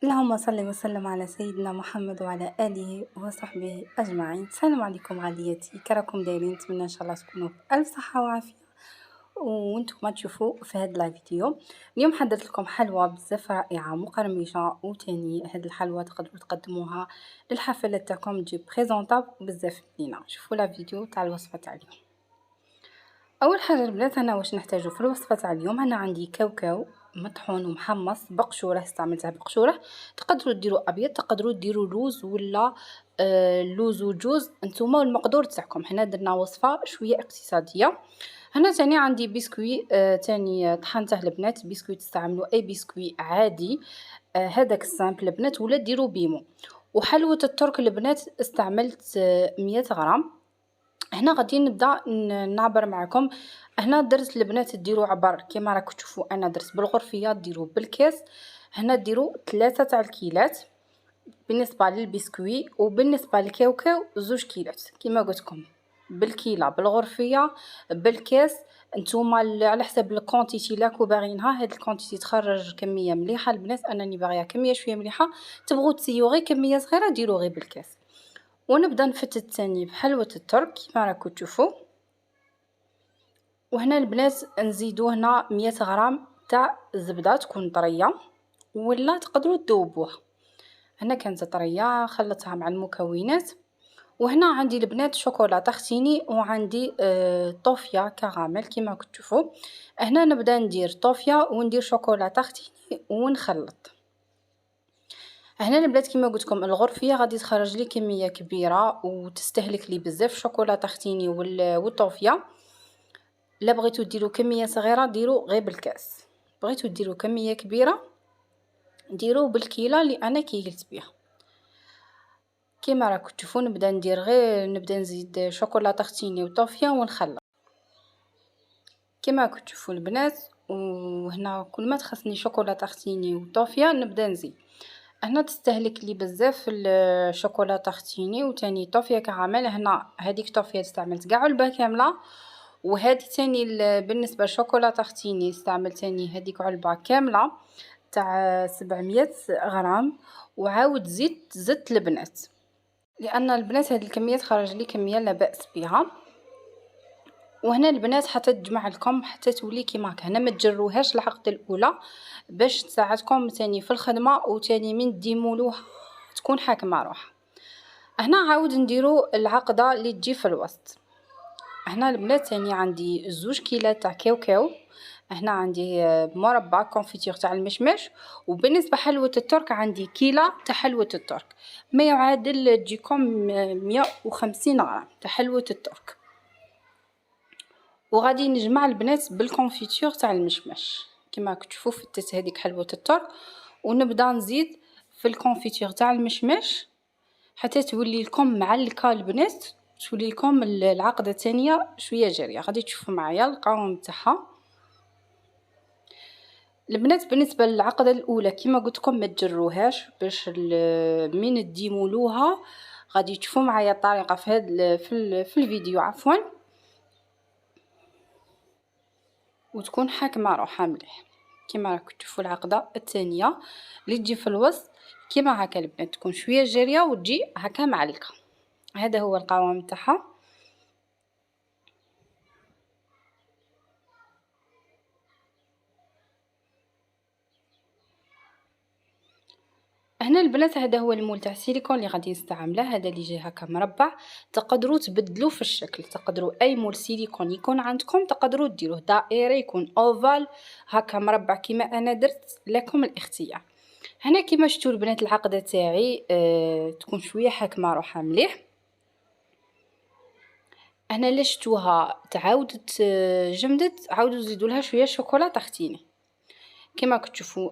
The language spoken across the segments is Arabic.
اللهم صل وسلم على سيدنا محمد وعلى آله وصحبه أجمعين. السلام عليكم غالياتي، كراكم دايرين؟ نتمنى إن شاء الله تكونوا بألف صحة وعافية وانتم ما تشوفوا في هذا الفيديو. اليوم حضرت لكم حلوى بزاف رائعة مقرمشة، وتاني هاد الحلوى تقدروا تقدموها للحفلات تاعكم، تجي بريزونطابل بزاف بنينة. شوفوا لا فيديو تاع الوصفة تاع اليوم. اول حاجه البنات، انا واش نحتاجو في الوصفه تاع اليوم؟ انا عندي كاوكاو مطحون ومحمص، بقشوره استعملتها بقشوره، تقدروا ديروا ابيض، تقدروا ديروا لوز ولا لوز وجوز، نتوما والمقدور تاعكم. حنا درنا وصفه شويه اقتصاديه. هنا تاني عندي بسكوي تاني طحنته البنات. بسكوي تستعملوا اي بسكوي عادي، هذاك السامبل البنات، ولا ديروا بيمو. وحلوه الترك البنات استعملت 100 غرام. هنا غادي نبدا نعبر معكم. هنا درت البنات ديروا عبر كما راكم تشوفوا، انا درت بالغرفيه، ديروا بالكاس. هنا ديروا 3 تاع الكيلات بالنسبه للبسكوي، وبالنسبه للكاوكاو 2 كيلات كما قلت لكم، بالكيله بالغرفيه بالكاس. نتوما على حسب الكونتيتي لاكو باغينها، هاد الكونتيتي تخرج كميه مليحه البنات، انني باغيه كميه شويه مليحه. تبغوا تسيو غير كميه صغيره ديروا غير بالكاس. ونبدا نفتت ثاني بحلوه الترك كما راكم تشوفوا. وهنا البنات نزيدو هنا 100 غرام تاع الزبده تكون طريه، ولا تقدروا تذوبوها. هنا كانت طريه خلطتها مع المكونات. وهنا عندي البنات شوكولاته ختيني، وعندي طوفيا كراميل كما راكم تشوفوا. هنا نبدا ندير طوفيا وندير شوكولاته ختيني ونخلط. هنا البنات كما قلت لكم الغرفيه غادي تخرج لي كميه كبيره وتستهلك لي بزاف شوكولاته ختيني والطوفيه. لا بغيتو ديروا كميه صغيره ديروا غير بالكاس، بغيتو ديروا كميه كبيره ديروا بالكيله اللي انا كيلت بها. كما راكم تشوفوا نبدا نزيد شوكولاته ختيني وطوفيه ونخلط كما راكم تشوفوا البنات. وهنا كل ما تخصني شوكولاته ختيني وطوفيه نبدا نزيد. هنا تستهلك لي بزاف الشوكولاته ختيني وتاني طوفيه كراميل. هنا هذيك طوفيه استعملت كاع علبه كامله، وهذه تاني بالنسبه للشوكولاته ختيني استعملت تاني هذيك علبه كامله تاع 700 غرام. وعاود زدت البنات، لان البنات هذه الكميه خرج لي كميه لا باس بها. وهنا البنات حتى تجمع لكم حتى تولي كيما هكا. هنا ما تجروهاش العقده الاولى باش تساعدكم تاني في الخدمه، وتاني من ديمولوها تكون حاكمه روحها. هنا عاود نديروا العقده اللي تجي في الوسط. هنا البنات تاني عندي 2 كيلات تاع كاوكاو. هنا عندي مربى كونفيتير تاع المشمش. وبالنسبه حلوه الترك عندي كيلة تاع حلوه الترك، ما يعادل تجيكم 150 غرام تاع حلوه الترك. وغادي نجمع البنات بالكونفيتور تاع المشمش كما راكم تشوفوا. فتت هذيك حلوه الترك ونبدا نزيد في الكونفيتور تاع المشمش حتى تولي لكم معلكه البنات، تولي لكم العقده الثانيه شويه جاريه. غادي تشوفوا معايا القوام تاعها البنات. بالنسبه للعقده الاولى كما قلت لكم ما تجروهاش باش من تديمولوها. غادي تشوفوا معايا الطريقه في هذا في الفيديو عفوا، وتكون حاكمه روحها مليح. كما راكم تشوفوا العقده الثانيه اللي تجي في الوسط كما هكا البنات، تكون شويه جاريه وتجي هكا معلكه. هذا هو القوام تاعها. هنا البنات هذا هو المول تاع السيليكون اللي غادي نستعمله. هذا اللي جاي هكا مربع، تقدروا تبدلوا في الشكل. تقدروا اي مول سيليكون يكون عندكم تقدروا ديروه دائري، يكون اوفال هكا مربع كما انا درت، لكم الاختيار. هنا كما شفتوا البنات العقده تاعي تكون شويه حاكمه روحها مليح. هنا اللي شفتوها تعاودت جمدت، عاودوا زيدوا لها شويه شوكولاته ختيني كما راكم تشوفوا،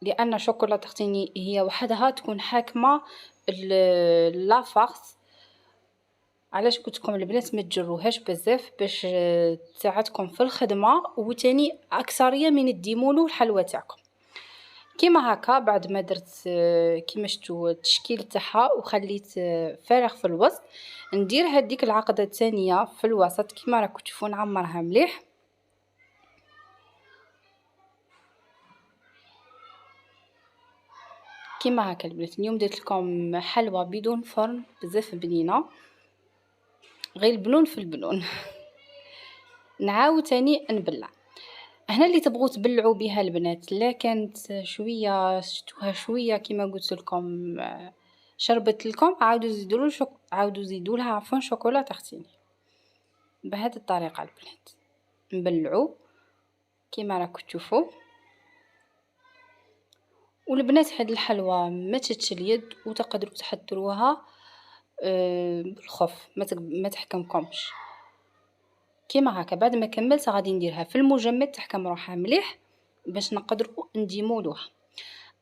لان شوكولاته ختيني هي وحدها تكون حاكمه لافارس. علاش قلت لكم البنات ما تجروهاش بزاف باش تساعدكم في الخدمه، وتاني اكثريه من ديمولو الحلوى تاعكم كيما هكا. بعد ما درت كيما شفتوا التشكيل تاعها وخليت فارغ في الوسط، ندير هذيك العقده الثانيه في الوسط كيما راكم تشوفوا، نعمرها مليح. كيما هاكا البنات. اليوم درت لكم حلوى بدون فرن بزاف بنينه، غير البنون في البنون. نعاود تاني نبلع. هنا اللي تبغوا تبلعوا بها البنات، لا كانت شويه شتوها شويه كيما قلت لكم شربت لكم، عاودوا زيدوا لها عفوا شوكولا تختيني. بهذه الطريقه البنات نبلعوا كيما راكم تشوفوا. والبنات هاد الحلوى ما تشدش اليد، وتقدروا تحضروها بالخف، ما تحكمكمش. كيما هكا بعد ما كملت غادي نديرها في المجمد تحكم روحها مليح باش نقدروا نديمولوها.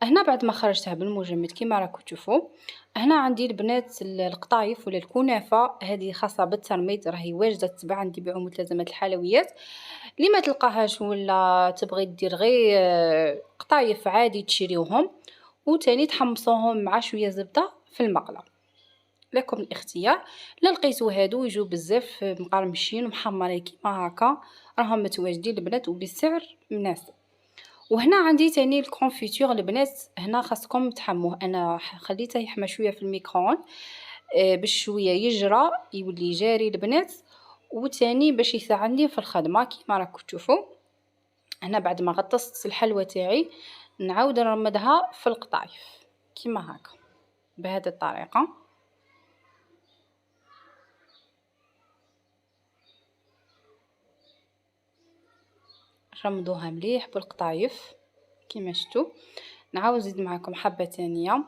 هنا بعد ما خرجتها بالمجمد كيما راكم تشوفوا، هنا عندي البنات القطايف ولا الكنافه، هذه خاصه بالترميد، راهي واجده تتباع عندي بيعوا ملتزمات الحلويات. اللي ما تلقاهاش ولا تبغي دير غير قطايف عادي تشريوهم وتاني تحمصوهم مع شويه زبده في المقله، لكم الاختيار. لا لقيتو هادو يجوا بزاف مقرمشين ومحمرين كيما هكا، راهم متواجدين البنات وبسعر مناسب. وهنا عندي تاني الكونفيتور البنات، هنا خاصكم تحموه، انا خليته يحمى شويه في الميكرون باش شويه يجرى يولي جاري البنات، وتاني باش يساعدني في الخدمه كيما راكم تشوفوا. هنا بعد ما غطست الحلوى تاعي نعاود نرمدها في القطايف كيما هكا بهذه الطريقه. رمضوها مليح بالقطايف كيما شفتوا. نعاود نزيد معكم حبه ثانيه.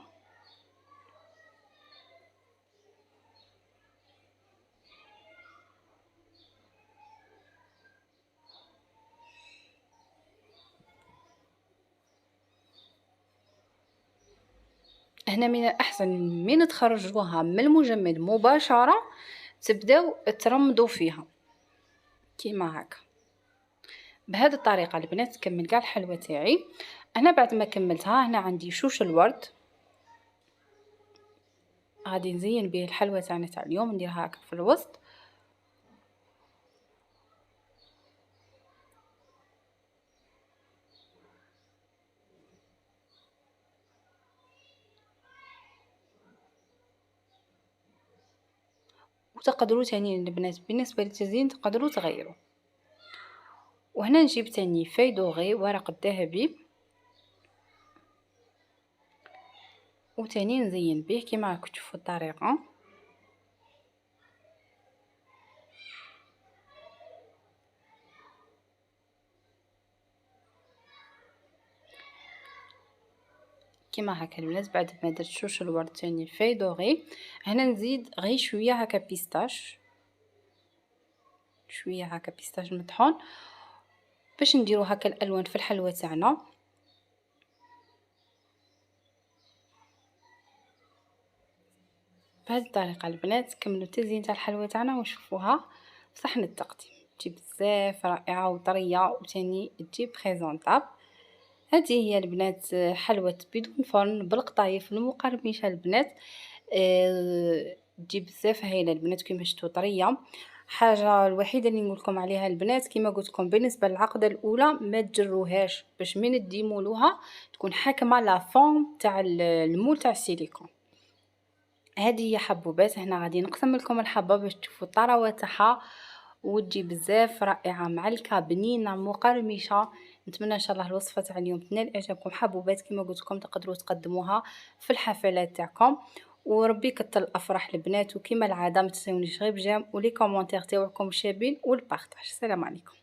هنا من الأحسن من تخرجوها من المجمد مباشرة تبداو ترمضوا فيها كيما هكا بهذه الطريقة البنات. تكمل كاع الحلوى تاعي. أنا بعد ما كملتها هنا عندي شوش الورد، غادي نزين به الحلوى تاعنا تاع اليوم، نديرها هكا في الوسط. وتقدروا تاني البنات بالنسبة للتزيين تقدروا تغيروا. وهنا نجيب تاني في دوغي ورق الذهبي وتاني نزين به كيما راكم تشوفوا الطريقة. كيما هكا البنات بعد ما درت شوش الورد تاني في دوغي، هنا نزيد غير شويه هكا بيستاش، شويه هكا بيستاش مطحون باش نديرو هكا الالوان في الحلوى تاعنا. بهذه الطريقه البنات كملوا التزيين تاع الحلوى تاعنا ونشوفوها في صحن التقديم، تجي بزاف رائعه وطريه وتاني تجي بريزونطابل. هذه هي البنات حلوى بدون فرن بالقطايف المقرمشه البنات، تجي بزاف هايله البنات كيما شفتوا طريه. حاجه الوحيده اللي نقول لكم عليها البنات كيما قلت لكم بالنسبه للعقده الاولى ما تجروهاش باش من تديمولوها تكون حاكمه لا فورم تاع المول تاع السيليكون. هذه هي حبوبات. هنا غادي نقسم لكم الحبه باش تشوفوا الطراوه تاعها وتجي بزاف رائعه معلكه بنينه مقرمشه. نتمنى ان شاء الله الوصفه تاع اليوم تنال اعجابكم. حبوبات كما قلت لكم تقدروا تقدموها في الحفلات تاعكم، وربي يكثر الافراح البنات. وكما العاده ما تنسونيش غير بجام ولي كومونتير تاعكم شابين والبارطاج. السلام عليكم.